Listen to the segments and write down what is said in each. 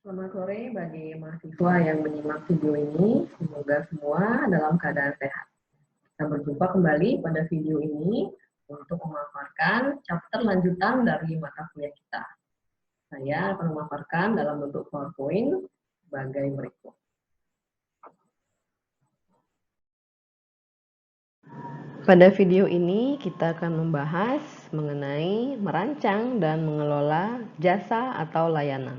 Selamat sore bagi mahasiswa yang menyimak video ini. Semoga semua dalam keadaan sehat. Kita berjumpa kembali pada video ini untuk memaparkan chapter lanjutan dari mata kuliah kita. Saya akan memaparkan dalam bentuk PowerPoint sebagai berikut. Pada video ini kita akan membahas mengenai merancang dan mengelola jasa atau layanan.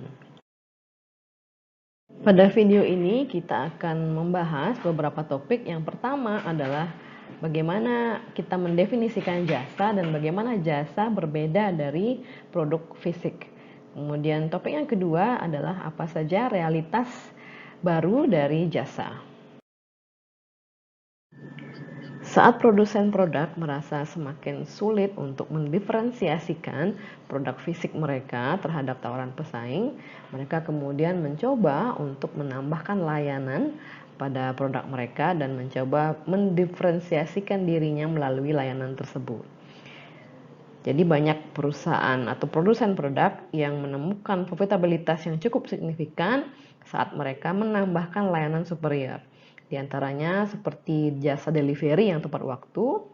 Pada video ini kita akan membahas beberapa topik. Yang pertama adalah bagaimana kita mendefinisikan jasa dan bagaimana jasa berbeda dari produk fisik. Kemudian topik yang kedua adalah apa saja realitas baru dari jasa. Saat produsen produk merasa semakin sulit untuk mendiferensiasikan produk fisik mereka terhadap tawaran pesaing, mereka kemudian mencoba untuk menambahkan layanan pada produk mereka dan mencoba mendiferensiasikan dirinya melalui layanan tersebut. Jadi banyak perusahaan atau produsen produk yang menemukan profitabilitas yang cukup signifikan saat mereka menambahkan layanan superior. Di antaranya seperti jasa delivery yang tepat waktu,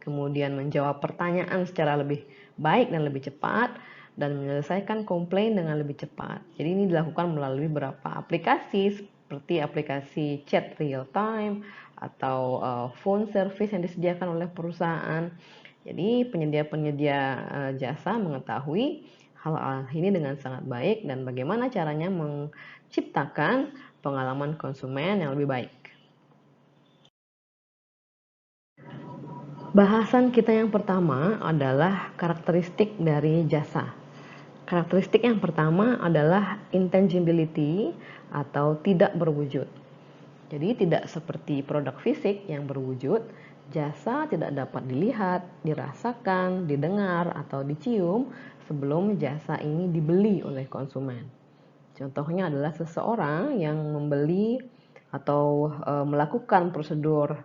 kemudian menjawab pertanyaan secara lebih baik dan lebih cepat, dan menyelesaikan komplain dengan lebih cepat. Jadi ini dilakukan melalui beberapa aplikasi seperti aplikasi chat real time atau phone service yang disediakan oleh perusahaan. Jadi penyedia-penyedia jasa mengetahui hal ini dengan sangat baik dan bagaimana caranya menciptakan pengalaman konsumen yang lebih baik. Bahasan kita yang pertama adalah karakteristik dari jasa. Karakteristik yang pertama adalah intangibility atau tidak berwujud. Jadi tidak seperti produk fisik yang berwujud, jasa tidak dapat dilihat, dirasakan, didengar, atau dicium sebelum jasa ini dibeli oleh konsumen. Contohnya adalah seseorang yang membeli atau melakukan prosedur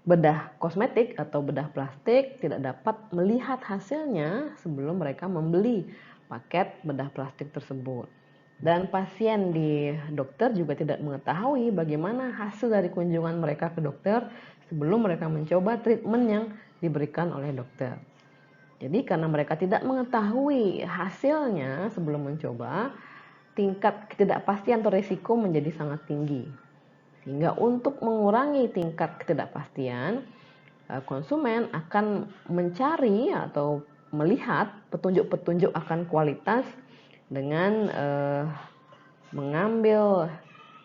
bedah kosmetik atau bedah plastik tidak dapat melihat hasilnya sebelum mereka membeli paket bedah plastik tersebut. Dan pasien di dokter juga tidak mengetahui bagaimana hasil dari kunjungan mereka ke dokter sebelum mereka mencoba treatment yang diberikan oleh dokter. Jadi karena mereka tidak mengetahui hasilnya sebelum mencoba, tingkat ketidakpastian atau risiko menjadi sangat tinggi. Sehingga untuk mengurangi tingkat ketidakpastian, konsumen akan mencari atau melihat petunjuk-petunjuk akan kualitas dengan mengambil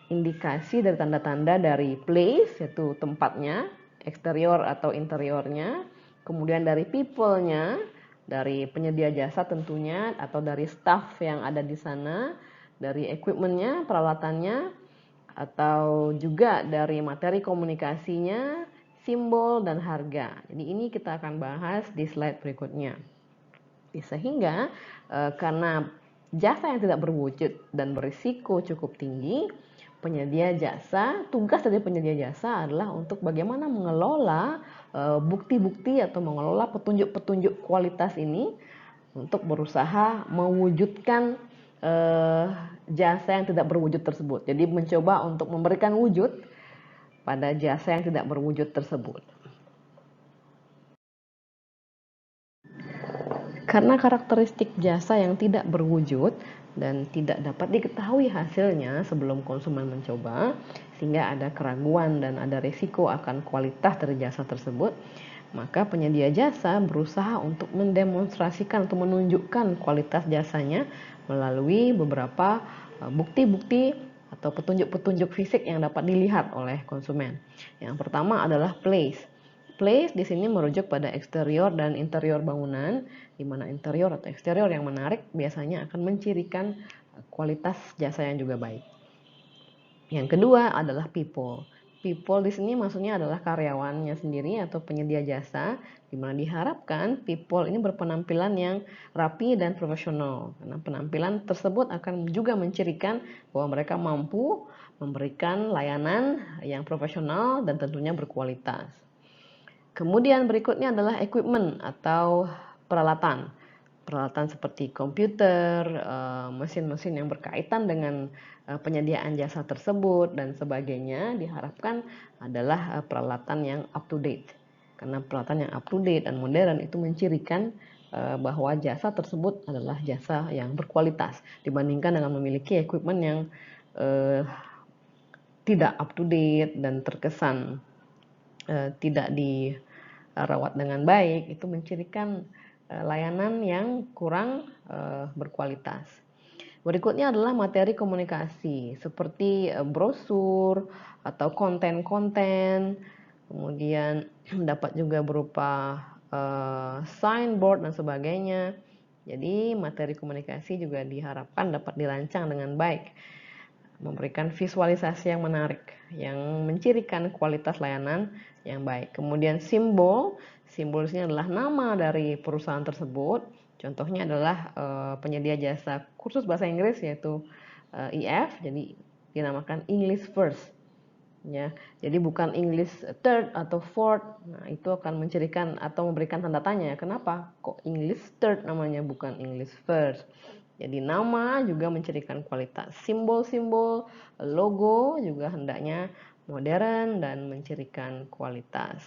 indikasi dari tanda-tanda dari place, yaitu tempatnya, eksterior atau interiornya, kemudian dari people-nya, dari penyedia jasa tentunya, atau dari staff yang ada di sana, dari equipment-nya, peralatannya, atau juga dari materi komunikasinya, simbol, dan harga. Jadi ini kita akan bahas di slide berikutnya. Sehingga karena jasa yang tidak berwujud dan berisiko cukup tinggi, tugas dari penyedia jasa adalah untuk bagaimana mengelola bukti-bukti atau mengelola petunjuk-petunjuk kualitas ini untuk berusaha mewujudkan jasa yang tidak berwujud tersebut. Jadi mencoba untuk memberikan wujud pada jasa yang tidak berwujud tersebut. Karena karakteristik jasa yang tidak berwujud dan tidak dapat diketahui hasilnya sebelum konsumen mencoba, sehingga ada keraguan dan ada risiko akan kualitas dari jasa tersebut, maka penyedia jasa berusaha untuk mendemonstrasikan atau menunjukkan kualitas jasanya melalui beberapa bukti-bukti atau petunjuk-petunjuk fisik yang dapat dilihat oleh konsumen. Yang pertama adalah place. Place di sini merujuk pada eksterior dan interior bangunan, di mana interior atau eksterior yang menarik biasanya akan mencirikan kualitas jasa yang juga baik. Yang kedua adalah people. People di sini maksudnya adalah karyawannya sendiri atau penyedia jasa, di mana diharapkan people ini berpenampilan yang rapi dan profesional. Karena penampilan tersebut akan juga mencirikan bahwa mereka mampu memberikan layanan yang profesional dan tentunya berkualitas. Kemudian berikutnya adalah equipment atau peralatan. peralatan seperti komputer, mesin-mesin yang berkaitan dengan penyediaan jasa tersebut dan sebagainya diharapkan adalah peralatan yang up to date. Karena peralatan yang up to date dan modern itu mencirikan bahwa jasa tersebut adalah jasa yang berkualitas dibandingkan dengan memiliki equipment yang tidak up to date dan terkesan tidak dirawat dengan baik, itu mencirikan layanan yang kurang berkualitas. Berikutnya adalah materi komunikasi seperti brosur atau konten-konten, kemudian dapat juga berupa signboard dan sebagainya. Jadi materi komunikasi juga diharapkan dapat dirancang dengan baik, memberikan visualisasi yang menarik, yang mencirikan kualitas layanan yang baik. Kemudian simbol di sini adalah nama dari perusahaan tersebut. Contohnya adalah penyedia jasa kursus bahasa Inggris yaitu EF, jadi dinamakan English First. Ya, jadi bukan English Third atau Fourth. Nah, itu akan mencirikan atau memberikan tanda tanya. Kenapa kok English Third namanya bukan English First? Jadi nama juga mencirikan kualitas. Simbol-simbol logo juga hendaknya modern dan mencirikan kualitas.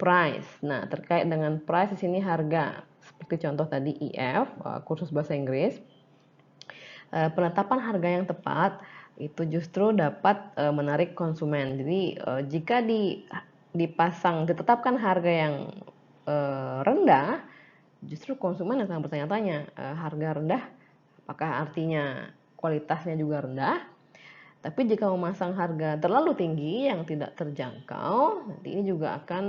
Price. Nah, terkait dengan price di sini harga. Seperti contoh tadi EF, kursus bahasa Inggris. Penetapan harga yang tepat itu justru dapat menarik konsumen. Jadi jika ditetapkan harga yang rendah, justru konsumen akan bertanya-tanya, harga rendah apakah artinya kualitasnya juga rendah? Tapi jika memasang harga terlalu tinggi yang tidak terjangkau, nanti ini juga akan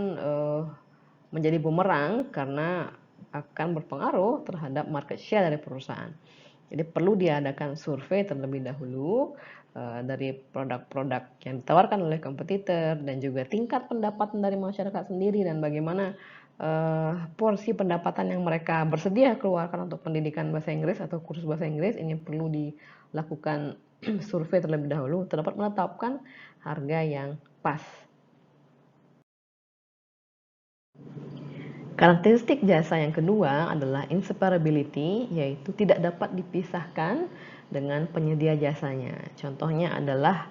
menjadi bumerang karena akan berpengaruh terhadap market share dari perusahaan. Jadi perlu diadakan survei terlebih dahulu dari produk-produk yang ditawarkan oleh kompetitor dan juga tingkat pendapatan dari masyarakat sendiri dan bagaimana porsi pendapatan yang mereka bersedia keluarkan untuk pendidikan bahasa Inggris atau kursus bahasa Inggris. Ini perlu dilakukan survei terlebih dahulu untuk dapat menetapkan harga yang pas. Karakteristik jasa yang kedua adalah inseparability, yaitu tidak dapat dipisahkan dengan penyedia jasanya. Contohnya adalah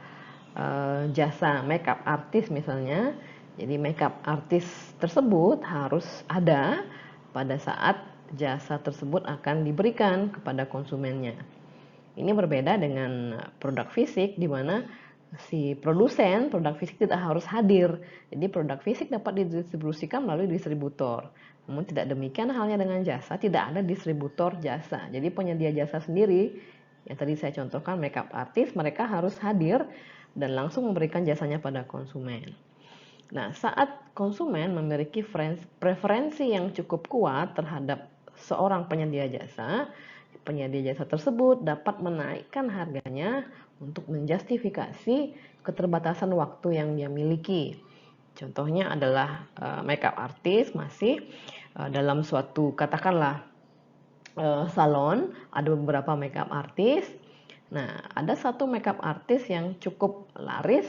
jasa makeup artist misalnya. Jadi makeup artist tersebut harus ada pada saat jasa tersebut akan diberikan kepada konsumennya. Ini berbeda dengan produk fisik di mana si produsen produk fisik tidak harus hadir. Jadi produk fisik dapat didistribusikan melalui distributor. Namun tidak demikian halnya dengan jasa, tidak ada distributor jasa. Jadi penyedia jasa sendiri, yang tadi saya contohkan makeup artist, mereka harus hadir dan langsung memberikan jasanya pada konsumen. Nah, saat konsumen memiliki preferensi yang cukup kuat terhadap seorang penyedia jasa tersebut dapat menaikkan harganya untuk menjustifikasi keterbatasan waktu yang dia miliki. Contohnya adalah makeup artist masih dalam suatu katakanlah salon, ada beberapa makeup artist. Nah, ada satu makeup artist yang cukup laris,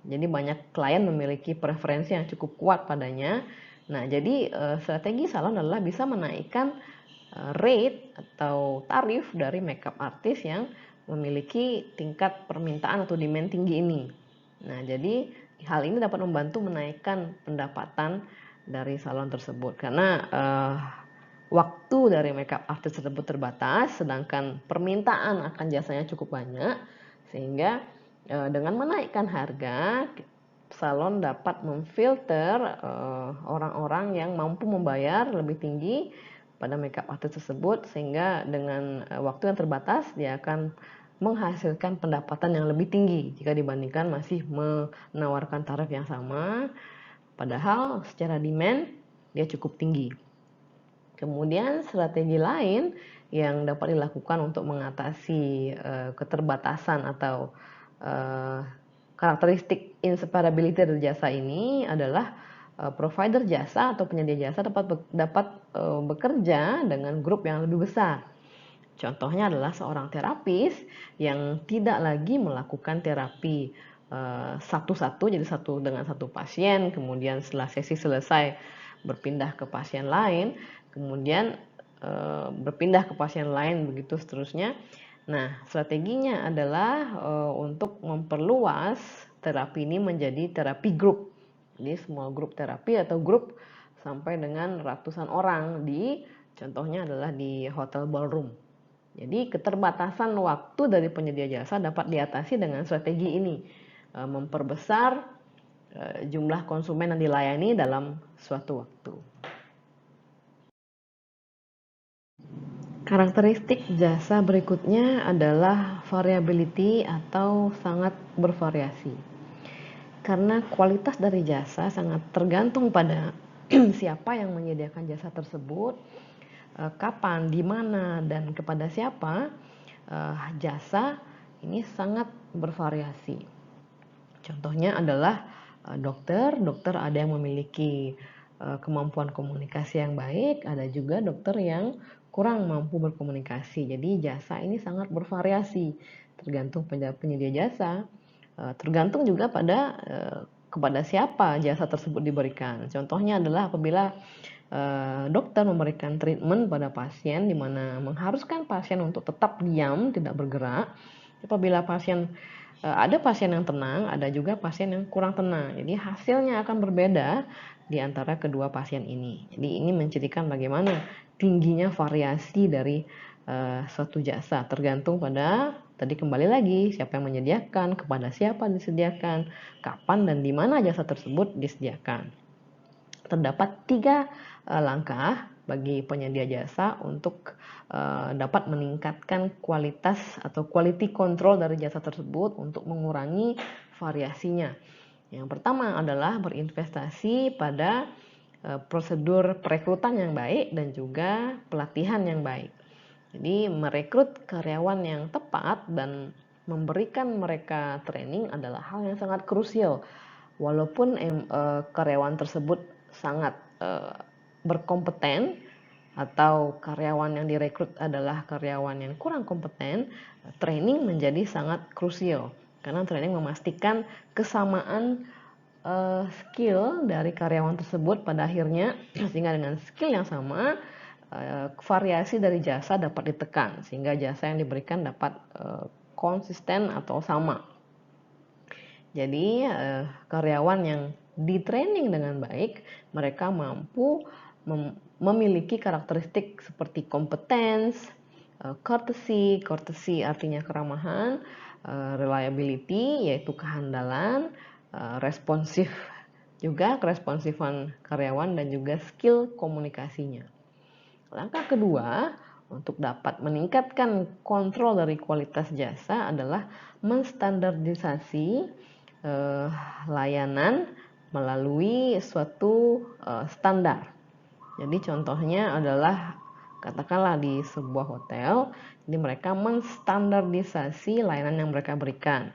jadi banyak klien memiliki preferensi yang cukup kuat padanya. Nah, jadi strategi salon adalah bisa menaikkan rate atau tarif dari makeup artist yang memiliki tingkat permintaan atau demand tinggi ini. Nah, jadi hal ini dapat membantu menaikkan pendapatan dari salon tersebut karena waktu dari makeup artist tersebut terbatas, sedangkan permintaan akan jasanya cukup banyak, sehingga dengan menaikkan harga, salon dapat memfilter orang-orang yang mampu membayar lebih tinggi pada makeup artist tersebut, sehingga dengan waktu yang terbatas dia akan menghasilkan pendapatan yang lebih tinggi jika dibandingkan masih menawarkan tarif yang sama, padahal secara demand dia cukup tinggi. Kemudian strategi lain yang dapat dilakukan untuk mengatasi keterbatasan atau karakteristik inseparability dari jasa ini adalah provider jasa atau penyedia jasa dapat bekerja dengan grup yang lebih besar. Contohnya adalah seorang terapis yang tidak lagi melakukan terapi satu-satu, jadi satu dengan satu pasien, kemudian setelah sesi selesai berpindah ke pasien lain, kemudian berpindah ke pasien lain, begitu seterusnya. Nah, strateginya adalah untuk memperluas terapi ini menjadi terapi grup. Jadi semua grup terapi atau grup sampai dengan ratusan orang contohnya adalah di hotel ballroom. Jadi keterbatasan waktu dari penyedia jasa dapat diatasi dengan strategi ini, memperbesar jumlah konsumen yang dilayani dalam suatu waktu. Karakteristik jasa berikutnya adalah variability atau sangat bervariasi. Karena kualitas dari jasa sangat tergantung pada siapa yang menyediakan jasa tersebut, kapan, di mana, dan kepada siapa, jasa ini sangat bervariasi. Contohnya adalah dokter ada yang memiliki kemampuan komunikasi yang baik, ada juga dokter yang kurang mampu berkomunikasi. Jadi jasa ini sangat bervariasi, tergantung pada penyedia jasa, tergantung juga pada kepada siapa jasa tersebut diberikan. Contohnya adalah apabila dokter memberikan treatment pada pasien di mana mengharuskan pasien untuk tetap diam, tidak bergerak. Apabila ada pasien yang tenang, ada juga pasien yang kurang tenang. Jadi hasilnya akan berbeda di antara kedua pasien ini. Jadi ini menceritakan bagaimana tingginya variasi dari suatu jasa, tergantung pada tadi kembali lagi siapa yang menyediakan, kepada siapa disediakan, kapan dan di mana jasa tersebut disediakan. Terdapat 3 langkah bagi penyedia jasa untuk dapat meningkatkan kualitas atau quality control dari jasa tersebut untuk mengurangi variasinya. Yang pertama adalah berinvestasi pada prosedur perekrutan yang baik dan juga pelatihan yang baik. Jadi merekrut karyawan yang tepat dan memberikan mereka training adalah hal yang sangat krusial. Walaupun karyawan tersebut sangat berkompeten atau karyawan yang direkrut adalah karyawan yang kurang kompeten, training menjadi sangat krusial karena training memastikan kesamaan skill dari karyawan tersebut pada akhirnya, sehingga dengan skill yang sama variasi dari jasa dapat ditekan sehingga jasa yang diberikan dapat konsisten atau sama. Jadi karyawan yang di training dengan baik, mereka mampu memiliki karakteristik seperti competence, courtesy artinya keramahan, reliability yaitu kehandalan, responsif juga keresponsifan karyawan dan juga skill komunikasinya. Langkah kedua untuk dapat meningkatkan kontrol dari kualitas jasa adalah menstandardisasi layanan melalui suatu standar. Jadi contohnya adalah katakanlah di sebuah hotel, jadi mereka menstandardisasi layanan yang mereka berikan.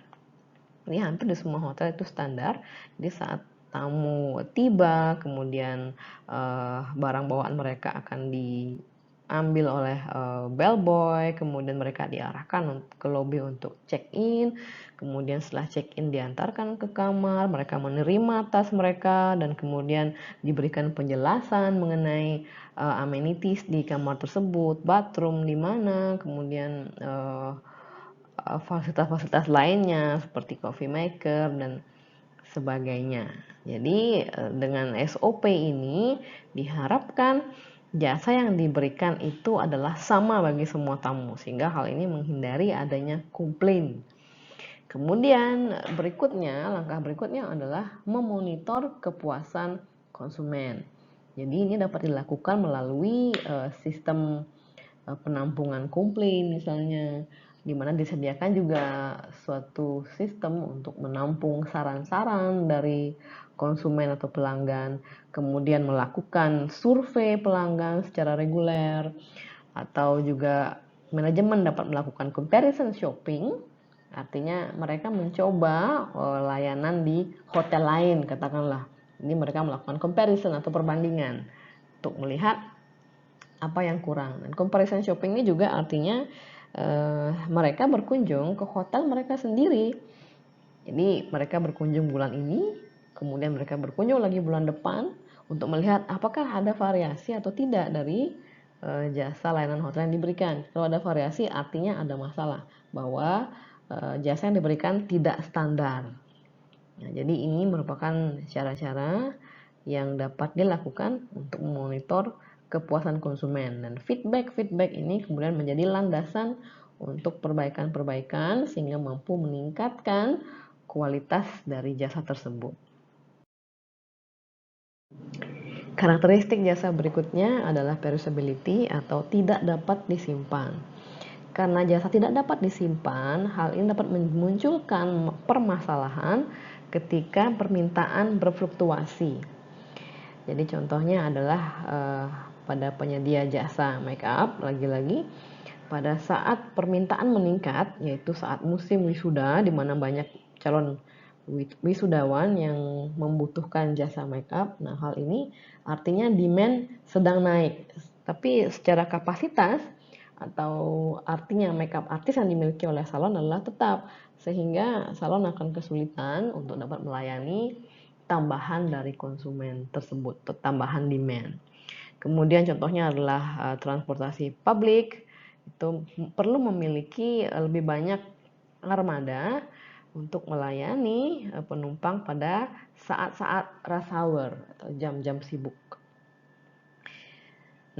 Ini hampir di semua hotel itu standar. Jadi saat tamu tiba, kemudian barang bawaan mereka akan diambil oleh bellboy, kemudian mereka diarahkan ke lobi untuk check-in, kemudian setelah check-in diantarkan ke kamar, mereka menerima tas mereka dan kemudian diberikan penjelasan mengenai amenities di kamar tersebut, bathroom di mana, kemudian fasilitas-fasilitas lainnya seperti coffee maker dan sebagainya. Jadi dengan SOP ini diharapkan jasa yang diberikan itu adalah sama bagi semua tamu sehingga hal ini menghindari adanya komplain. Kemudian langkah berikutnya adalah memonitor kepuasan konsumen. Jadi ini dapat dilakukan melalui sistem penampungan komplain misalnya, di mana disediakan juga suatu sistem untuk menampung saran-saran dari konsumen atau pelanggan, kemudian melakukan survei pelanggan secara reguler, atau juga manajemen dapat melakukan comparison shopping, artinya mereka mencoba layanan di hotel lain katakanlah. Ini mereka melakukan comparison atau perbandingan untuk melihat apa yang kurang. Dan comparison shopping ini juga artinya mereka berkunjung ke hotel mereka sendiri. Jadi mereka berkunjung bulan ini, kemudian mereka berkunjung lagi bulan depan untuk melihat apakah ada variasi atau tidak dari jasa layanan hotel yang diberikan. Kalau ada variasi artinya ada masalah, bahwa jasa yang diberikan tidak standar. Nah, jadi ini merupakan cara-cara yang dapat dilakukan untuk memonitor kepuasan konsumen, dan feedback ini kemudian menjadi landasan untuk perbaikan-perbaikan sehingga mampu meningkatkan kualitas dari jasa tersebut. Karakteristik jasa berikutnya adalah perishability atau tidak dapat disimpan. Karena jasa tidak dapat disimpan, hal ini dapat memunculkan permasalahan ketika permintaan berfluktuasi. Jadi contohnya adalah pada penyedia jasa make up, lagi-lagi pada saat permintaan meningkat, yaitu saat musim wisuda di mana banyak calon wisudawan yang membutuhkan jasa make up. Nah, hal ini artinya demand sedang naik. Tapi secara kapasitas atau artinya make up artis yang dimiliki oleh salon adalah tetap, sehingga salon akan kesulitan untuk dapat melayani tambahan dari konsumen tersebut, tambahan demand. Kemudian contohnya adalah transportasi publik, itu perlu memiliki lebih banyak armada untuk melayani penumpang pada saat-saat rush hour atau jam-jam sibuk.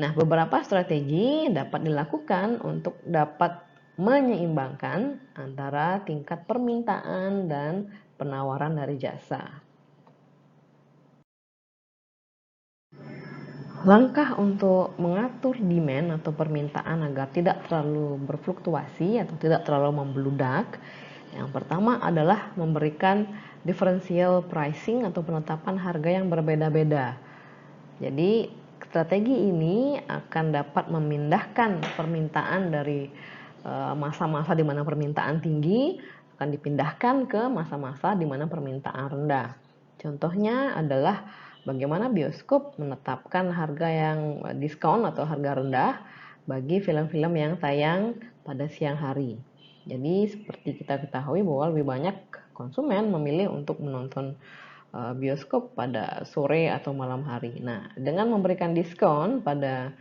Nah, beberapa strategi dapat dilakukan untuk dapat menyeimbangkan antara tingkat permintaan dan penawaran dari jasa. Langkah untuk mengatur demand atau permintaan agar tidak terlalu berfluktuasi atau tidak terlalu membludak, yang pertama adalah memberikan differential pricing atau penetapan harga yang berbeda-beda. Jadi strategi ini akan dapat memindahkan permintaan dari masa-masa di mana permintaan tinggi akan dipindahkan ke masa-masa di mana permintaan rendah. Contohnya adalah bagaimana bioskop menetapkan harga yang diskon atau harga rendah bagi film-film yang tayang pada siang hari. Jadi seperti kita ketahui bahwa lebih banyak konsumen memilih untuk menonton bioskop pada sore atau malam hari. Nah, dengan memberikan diskon pada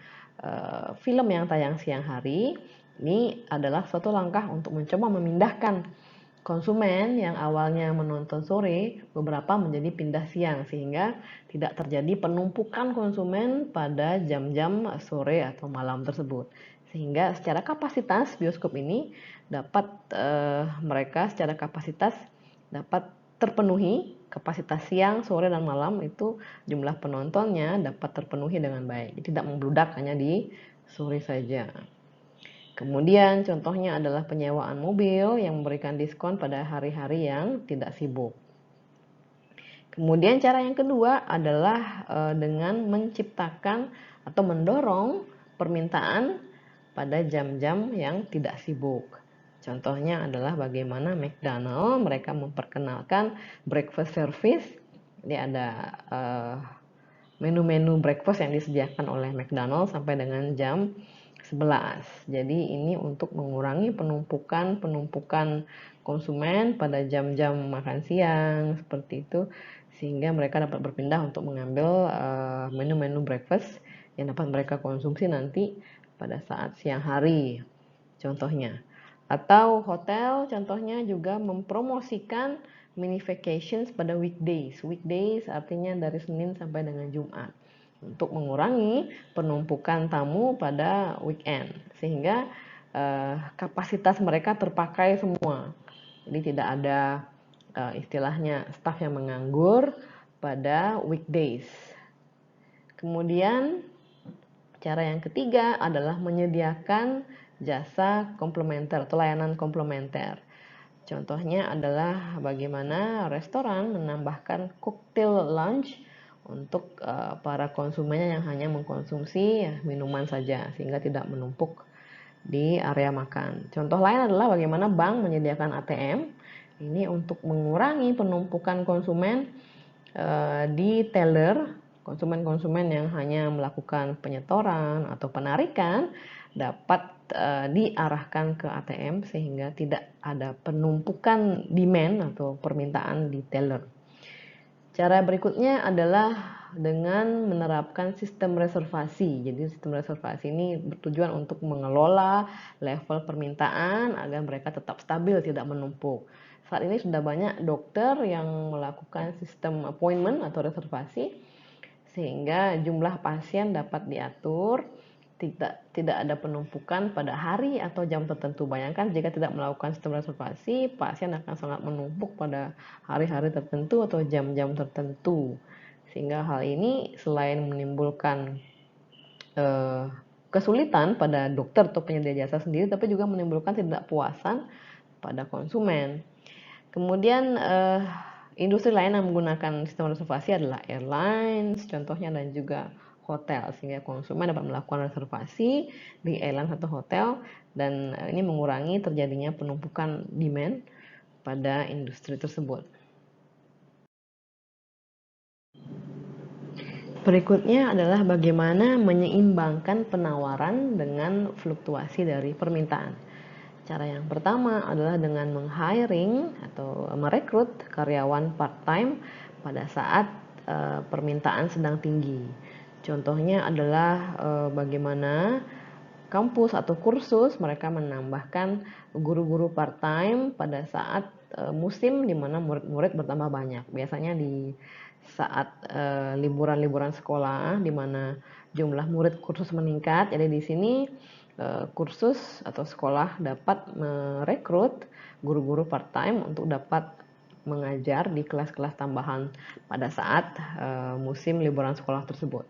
film yang tayang siang hari, ini adalah suatu langkah untuk mencoba memindahkan konsumen yang awalnya menonton sore beberapa menjadi pindah siang, sehingga tidak terjadi penumpukan konsumen pada jam-jam sore atau malam tersebut. Sehingga secara kapasitas bioskop ini dapat mereka secara kapasitas dapat terpenuhi, kapasitas siang, sore, dan malam itu jumlah penontonnya dapat terpenuhi dengan baik, tidak membludak hanya di sore saja. Kemudian contohnya adalah penyewaan mobil yang memberikan diskon pada hari-hari yang tidak sibuk. Kemudian cara yang kedua adalah dengan menciptakan atau mendorong permintaan pada jam-jam yang tidak sibuk. Contohnya adalah bagaimana McDonald mereka memperkenalkan breakfast service. Ini ada menu-menu breakfast yang disediakan oleh McDonald sampai dengan jam 11. Jadi ini untuk mengurangi penumpukan konsumen pada jam-jam makan siang seperti itu, sehingga mereka dapat berpindah untuk mengambil menu-menu breakfast yang dapat mereka konsumsi nanti pada saat siang hari contohnya. Atau hotel contohnya juga mempromosikan mini vacations pada weekdays. Weekdays artinya dari Senin sampai dengan Jumat, untuk mengurangi penumpukan tamu pada weekend, sehingga kapasitas mereka terpakai semua. Jadi tidak ada istilahnya staf yang menganggur pada weekdays. Kemudian cara yang ketiga adalah menyediakan jasa komplementer atau layanan komplementer. Contohnya adalah bagaimana restoran menambahkan cocktail lounge untuk para konsumennya yang hanya mengkonsumsi minuman saja, sehingga tidak menumpuk di area makan. Contoh lain adalah bagaimana bank menyediakan ATM ini untuk mengurangi penumpukan konsumen di teller. Konsumen-konsumen yang hanya melakukan penyetoran atau penarikan dapat diarahkan ke ATM sehingga tidak ada penumpukan demand atau permintaan di teller. Cara berikutnya adalah dengan menerapkan sistem reservasi. Jadi sistem reservasi ini bertujuan untuk mengelola level permintaan agar mereka tetap stabil, tidak menumpuk. Saat ini sudah banyak dokter yang melakukan sistem appointment atau reservasi sehingga jumlah pasien dapat diatur, tidak ada penumpukan pada hari atau jam tertentu. Bayangkan jika tidak melakukan sistem reservasi, pasien akan sangat menumpuk pada hari-hari tertentu atau jam-jam tertentu. Sehingga hal ini selain menimbulkan kesulitan pada dokter atau penyedia jasa sendiri, tapi juga menimbulkan ketidakpuasan pada konsumen. Kemudian industri lain yang menggunakan sistem reservasi adalah airlines, contohnya, dan juga hotel, sehingga konsumen dapat melakukan reservasi di airline atau hotel, dan ini mengurangi terjadinya penumpukan demand pada industri tersebut. Berikutnya adalah bagaimana menyeimbangkan penawaran dengan fluktuasi dari permintaan. Cara yang pertama adalah dengan meng-hiring atau merekrut karyawan part-time pada saat permintaan sedang tinggi. Contohnya adalah bagaimana kampus atau kursus mereka menambahkan guru-guru part-time pada saat musim di mana murid-murid bertambah banyak. Biasanya di saat liburan-liburan sekolah di mana jumlah murid kursus meningkat. Jadi di sini kursus atau sekolah dapat merekrut guru-guru part-time untuk dapat mengajar di kelas-kelas tambahan pada saat musim liburan sekolah tersebut.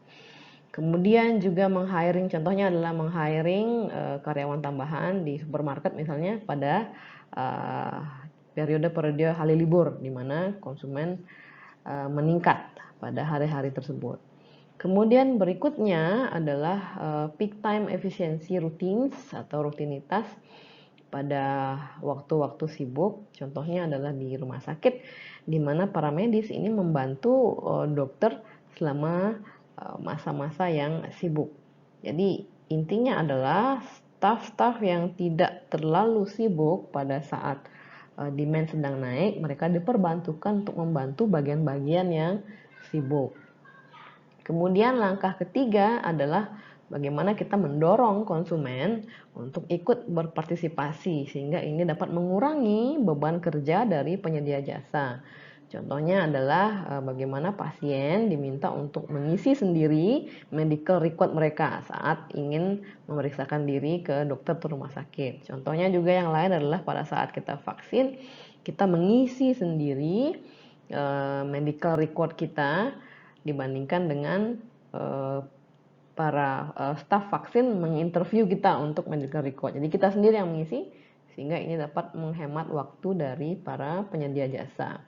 Kemudian juga meng-hiring, contohnya adalah meng-hiring karyawan tambahan di supermarket misalnya pada periode-periode hari libur di mana konsumen meningkat pada hari-hari tersebut. Kemudian berikutnya adalah peak time efficiency routines atau rutinitas pada waktu-waktu sibuk. Contohnya adalah di rumah sakit di mana para medis ini membantu dokter selama masa-masa yang sibuk. Jadi intinya adalah staf-staf yang tidak terlalu sibuk pada saat demand sedang naik, mereka diperbantukan untuk membantu bagian-bagian yang sibuk. Kemudian langkah ketiga adalah bagaimana kita mendorong konsumen untuk ikut berpartisipasi sehingga ini dapat mengurangi beban kerja dari penyedia jasa. Contohnya adalah bagaimana pasien diminta untuk mengisi sendiri medical record mereka saat ingin memeriksakan diri ke dokter atau rumah sakit. Contohnya juga yang lain adalah pada saat kita vaksin, kita mengisi sendiri medical record kita dibandingkan dengan para staf vaksin menginterview kita untuk medical record. Jadi kita sendiri yang mengisi sehingga ini dapat menghemat waktu dari para penyedia jasa.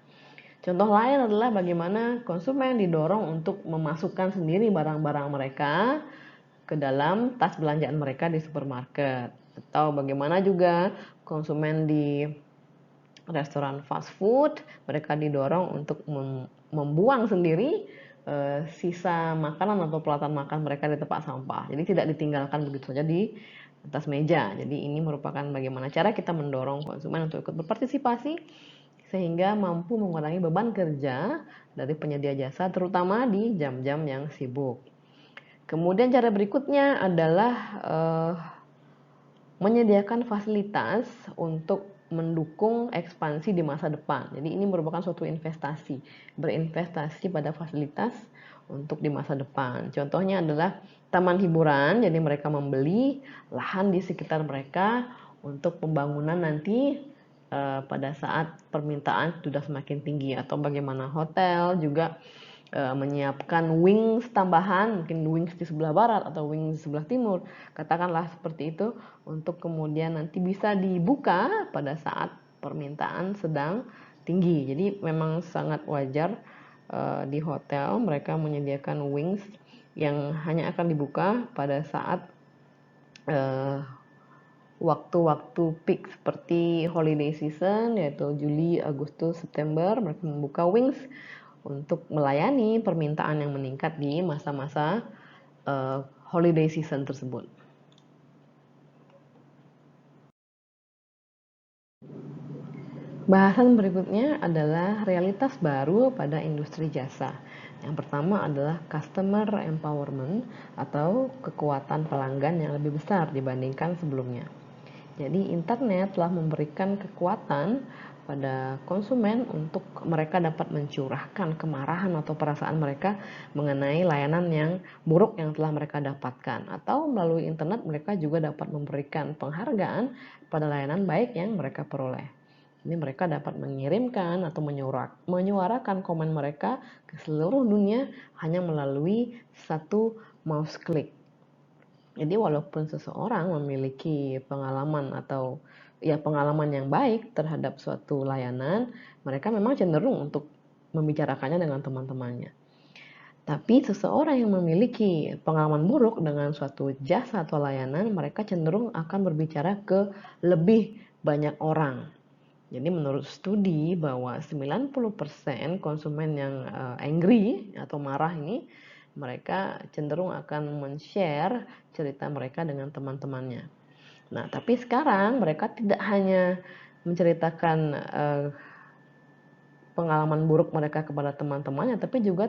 Contoh lain adalah bagaimana konsumen didorong untuk memasukkan sendiri barang-barang mereka ke dalam tas belanjaan mereka di supermarket. Atau bagaimana juga konsumen di restoran fast food, mereka didorong untuk membuang sendiri sisa makanan atau pelatan makan mereka di tempat sampah. Jadi tidak ditinggalkan begitu saja di atas meja. Jadi ini merupakan bagaimana cara kita mendorong konsumen untuk ikut berpartisipasi sehingga mampu mengurangi beban kerja dari penyedia jasa terutama di jam-jam yang sibuk. Kemudian cara berikutnya adalah menyediakan fasilitas untuk mendukung ekspansi di masa depan. Jadi ini merupakan suatu investasi, berinvestasi pada fasilitas untuk di masa depan. Contohnya adalah taman hiburan, jadi mereka membeli lahan di sekitar mereka untuk pembangunan nanti pada saat permintaan sudah semakin tinggi, atau bagaimana hotel juga menyiapkan wings tambahan, mungkin wings di sebelah barat atau wings di sebelah timur, katakanlah seperti itu, untuk kemudian nanti bisa dibuka pada saat permintaan sedang tinggi. Jadi memang sangat wajar di hotel mereka menyediakan wings yang hanya akan dibuka pada saat waktu-waktu peak seperti holiday season, yaitu Juli, Agustus, September. Mereka membuka wings untuk melayani permintaan yang meningkat di masa-masa holiday season tersebut. Bahasan berikutnya adalah realitas baru pada industri jasa. Yang pertama adalah customer empowerment atau kekuatan pelanggan yang lebih besar dibandingkan sebelumnya. Jadi internet telah memberikan kekuatan pada konsumen untuk mereka dapat mencurahkan kemarahan atau perasaan mereka mengenai layanan yang buruk yang telah mereka dapatkan, atau melalui internet mereka juga dapat memberikan penghargaan pada layanan baik yang mereka peroleh. Ini mereka dapat mengirimkan atau menyuarakan komen mereka ke seluruh dunia hanya melalui satu mouse click. Jadi walaupun seseorang memiliki pengalaman atau pengalaman yang baik terhadap suatu layanan, mereka memang cenderung untuk membicarakannya dengan teman-temannya. Tapi seseorang yang memiliki pengalaman buruk dengan suatu jasa atau layanan, mereka cenderung akan berbicara ke lebih banyak orang. Jadi menurut studi bahwa 90% konsumen yang angry atau marah ini, mereka cenderung akan men-share cerita mereka dengan teman-temannya. Nah, tapi sekarang mereka tidak hanya menceritakan pengalaman buruk mereka kepada teman-temannya, tapi juga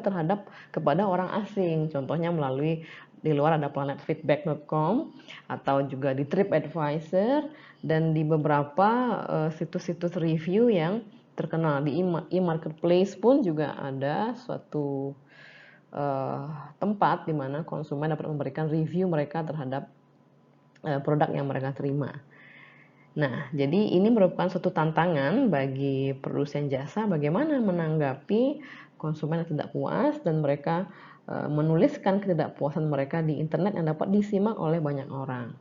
kepada orang asing. Contohnya melalui di luar ada planet feedback.com atau juga di TripAdvisor dan di beberapa situs-situs review yang terkenal. Di e-marketplace pun juga ada suatu tempat di mana konsumen dapat memberikan review mereka terhadap produk yang mereka terima. Nah, jadi ini merupakan suatu tantangan bagi produsen jasa bagaimana menanggapi konsumen yang tidak puas dan mereka menuliskan ketidakpuasan mereka di internet yang dapat disimak oleh banyak orang.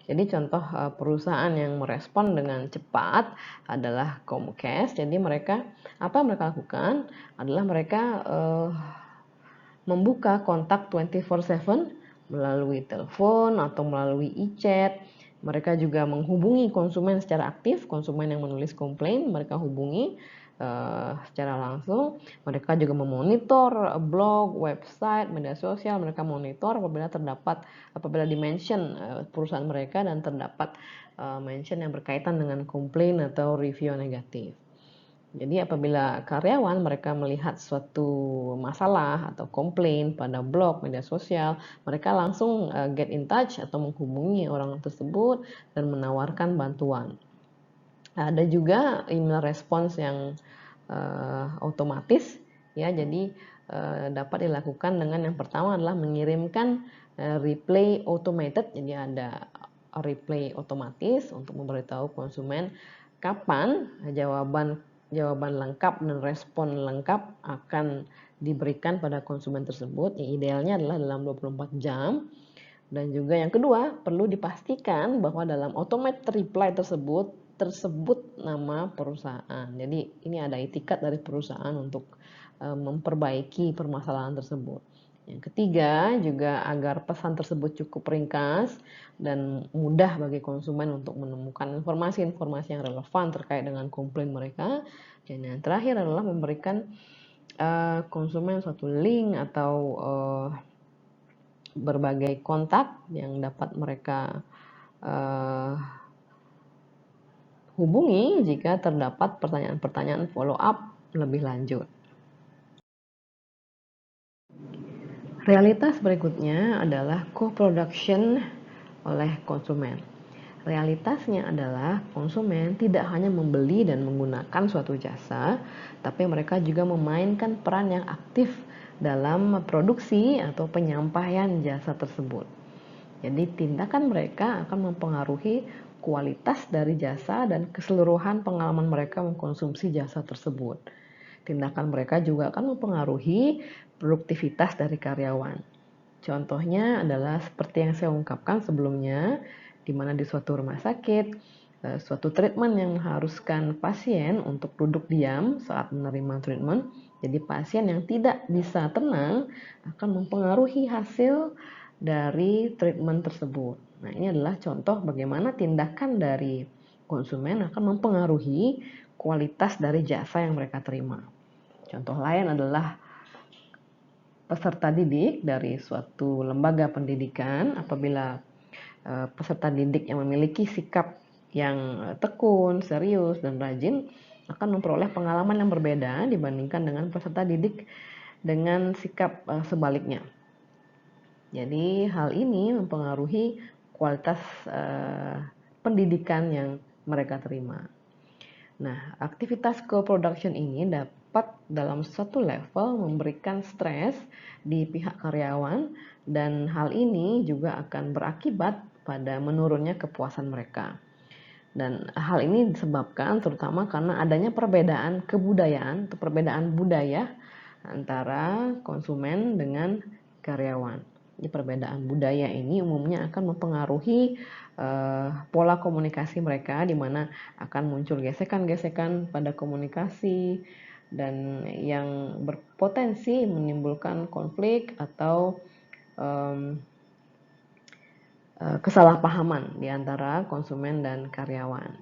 Jadi contoh perusahaan yang merespon dengan cepat adalah Comcast. Jadi apa yang mereka lakukan adalah mereka membuka kontak 24/7 melalui telepon atau melalui e-chat. Mereka juga menghubungi konsumen secara aktif, konsumen yang menulis komplain, mereka hubungi secara langsung. Mereka juga memonitor blog, website, media sosial, mereka monitor apabila di-mention perusahaan mereka dan terdapat mention yang berkaitan dengan komplain atau review negatif. Jadi apabila karyawan mereka melihat suatu masalah atau komplain pada blog, media sosial, mereka langsung get in touch atau menghubungi orang tersebut dan menawarkan bantuan. Ada juga email response yang otomatis, ya. Jadi dapat dilakukan dengan yang pertama adalah mengirimkan reply automated. Jadi ada reply otomatis untuk memberitahu konsumen kapan jawaban lengkap dan respon lengkap akan diberikan pada konsumen tersebut. Yang idealnya adalah dalam 24 jam. Dan juga yang kedua, perlu dipastikan bahwa dalam automated reply tersebut nama perusahaan. Jadi ini ada etikat dari perusahaan untuk memperbaiki permasalahan tersebut. Yang ketiga juga agar pesan tersebut cukup ringkas dan mudah bagi konsumen untuk menemukan informasi-informasi yang relevan terkait dengan komplain mereka. Dan yang terakhir adalah memberikan konsumen suatu link atau berbagai kontak yang dapat mereka hubungi jika terdapat pertanyaan-pertanyaan follow up lebih lanjut. Realitas berikutnya adalah co-production oleh konsumen. Realitasnya adalah konsumen tidak hanya membeli dan menggunakan suatu jasa, tapi mereka juga memainkan peran yang aktif dalam produksi atau penyampaian jasa tersebut. Jadi tindakan mereka akan mempengaruhi kualitas dari jasa dan keseluruhan pengalaman mereka mengkonsumsi jasa tersebut. Tindakan mereka juga akan mempengaruhi produktivitas dari karyawan. Contohnya adalah seperti yang saya ungkapkan sebelumnya, di mana di suatu rumah sakit, suatu treatment yang mengharuskan pasien untuk duduk diam saat menerima treatment. Jadi pasien yang tidak bisa tenang akan mempengaruhi hasil dari treatment tersebut. Nah, ini adalah contoh bagaimana tindakan dari konsumen akan mempengaruhi kualitas dari jasa yang mereka terima. Contoh lain adalah peserta didik dari suatu lembaga pendidikan. Apabila peserta didik yang memiliki sikap yang tekun, serius, dan rajin akan memperoleh pengalaman yang berbeda dibandingkan dengan peserta didik dengan sikap sebaliknya. Jadi hal ini mempengaruhi kualitas pendidikan yang mereka terima. Nah, aktivitas co-production ini dapat dalam satu level memberikan stres di pihak karyawan, dan hal ini juga akan berakibat pada menurunnya kepuasan mereka. Dan hal ini disebabkan terutama karena adanya perbedaan kebudayaan atau perbedaan budaya antara konsumen dengan karyawan. Jadi perbedaan budaya ini umumnya akan mempengaruhi pola komunikasi mereka, di mana akan muncul gesekan-gesekan pada komunikasi dan yang berpotensi menimbulkan konflik atau kesalahpahaman di antara konsumen dan karyawan.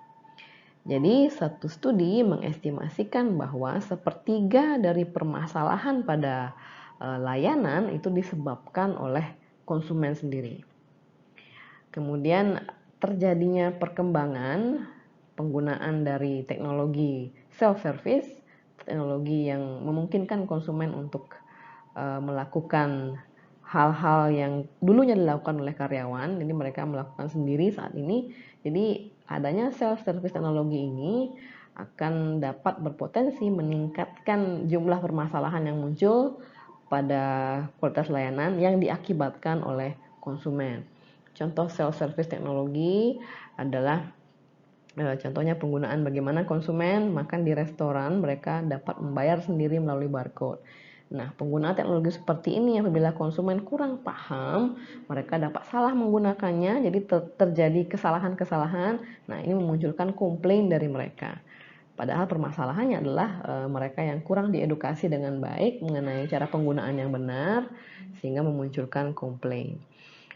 Jadi, satu studi mengestimasikan bahwa sepertiga dari permasalahan pada layanan itu disebabkan oleh konsumen sendiri. Kemudian terjadinya perkembangan penggunaan dari teknologi self-service, teknologi yang memungkinkan konsumen untuk melakukan hal-hal yang dulunya dilakukan oleh karyawan, jadi mereka melakukan sendiri saat ini. Jadi adanya self-service teknologi ini akan dapat berpotensi meningkatkan jumlah permasalahan yang muncul pada kualitas layanan yang diakibatkan oleh konsumen. Contoh self-service teknologi adalah contohnya penggunaan bagaimana konsumen makan di restoran, mereka dapat membayar sendiri melalui barcode. Nah, penggunaan teknologi seperti ini apabila konsumen kurang paham, mereka dapat salah menggunakannya, jadi terjadi kesalahan-kesalahan. Nah, ini memunculkan komplain dari mereka. Padahal permasalahannya adalah mereka yang kurang diedukasi dengan baik mengenai cara penggunaan yang benar, sehingga memunculkan komplain.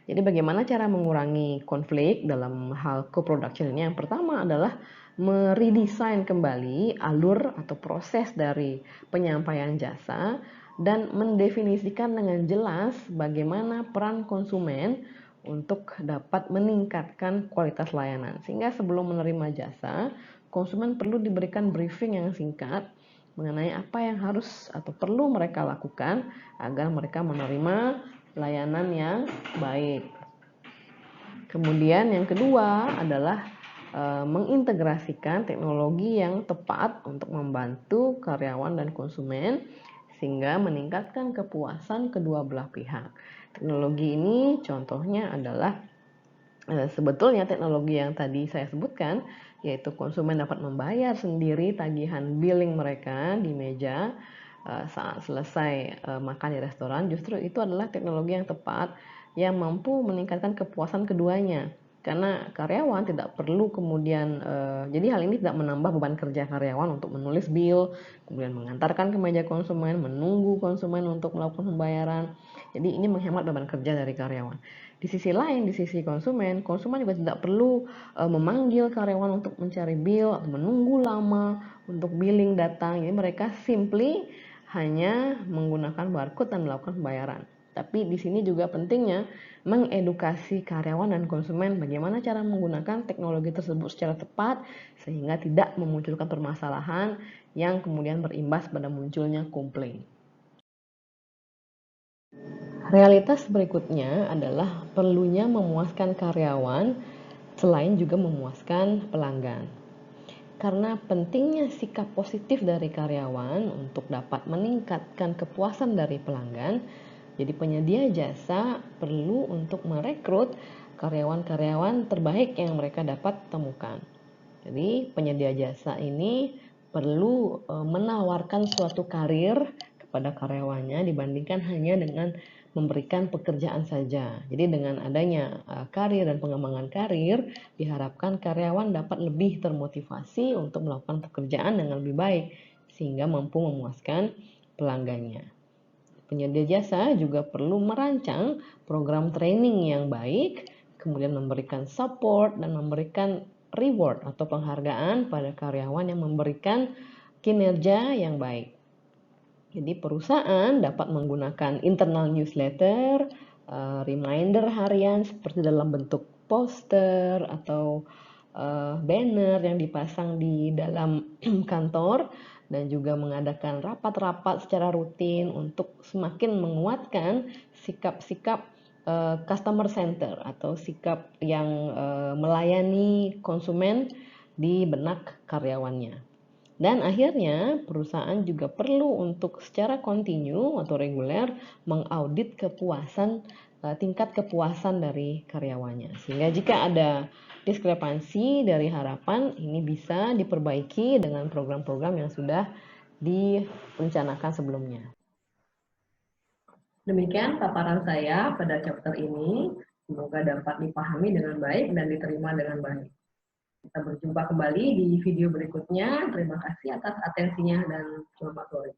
Jadi bagaimana cara mengurangi konflik dalam hal co-production ini? Yang pertama adalah meredesain kembali alur atau proses dari penyampaian jasa dan mendefinisikan dengan jelas bagaimana peran konsumen untuk dapat meningkatkan kualitas layanan. Sehingga sebelum menerima jasa, konsumen perlu diberikan briefing yang singkat mengenai apa yang harus atau perlu mereka lakukan agar mereka menerima layanan yang baik. Kemudian yang kedua adalah mengintegrasikan teknologi yang tepat untuk membantu karyawan dan konsumen sehingga meningkatkan kepuasan kedua belah pihak. Teknologi ini contohnya adalah sebetulnya teknologi yang tadi saya sebutkan, yaitu konsumen dapat membayar sendiri tagihan billing mereka di meja saat selesai makan di restoran. Justru itu adalah teknologi yang tepat yang mampu meningkatkan kepuasan keduanya, karena karyawan tidak perlu kemudian jadi hal ini tidak menambah beban kerja karyawan untuk menulis bill, kemudian mengantarkan ke meja konsumen, menunggu konsumen untuk melakukan pembayaran. Jadi ini menghemat beban kerja dari karyawan. Di sisi lain, di sisi konsumen juga tidak perlu memanggil karyawan untuk mencari bill atau menunggu lama untuk billing datang. Jadi mereka simply hanya menggunakan barcode dan melakukan pembayaran. Tapi di sini juga pentingnya mengedukasi karyawan dan konsumen bagaimana cara menggunakan teknologi tersebut secara tepat sehingga tidak memunculkan permasalahan yang kemudian berimbas pada munculnya komplain. Realitas berikutnya adalah perlunya memuaskan karyawan selain juga memuaskan pelanggan. Karena pentingnya sikap positif dari karyawan untuk dapat meningkatkan kepuasan dari pelanggan, jadi penyedia jasa perlu untuk merekrut karyawan-karyawan terbaik yang mereka dapat temukan. Jadi penyedia jasa ini perlu menawarkan suatu karir kepada karyawannya dibandingkan hanya dengan memberikan pekerjaan saja. Jadi dengan adanya karir dan pengembangan karir, diharapkan karyawan dapat lebih termotivasi untuk melakukan pekerjaan dengan lebih baik sehingga mampu memuaskan pelanggannya. Penyedia jasa juga perlu merancang program training yang baik, kemudian memberikan support dan memberikan reward atau penghargaan pada karyawan yang memberikan kinerja yang baik. Jadi perusahaan dapat menggunakan internal newsletter, reminder harian seperti dalam bentuk poster atau banner yang dipasang di dalam kantor, dan juga mengadakan rapat-rapat secara rutin untuk semakin menguatkan sikap-sikap customer center atau sikap yang melayani konsumen di benak karyawannya. Dan akhirnya perusahaan juga perlu untuk secara kontinu atau reguler mengaudit tingkat kepuasan dari karyawannya. Sehingga jika ada diskrepansi dari harapan, ini bisa diperbaiki dengan program-program yang sudah direncanakan sebelumnya. Demikian paparan saya pada chapter ini. Semoga dapat dipahami dengan baik dan diterima dengan baik. Kita berjumpa kembali di video berikutnya. Terima kasih atas atensinya dan selamat sore.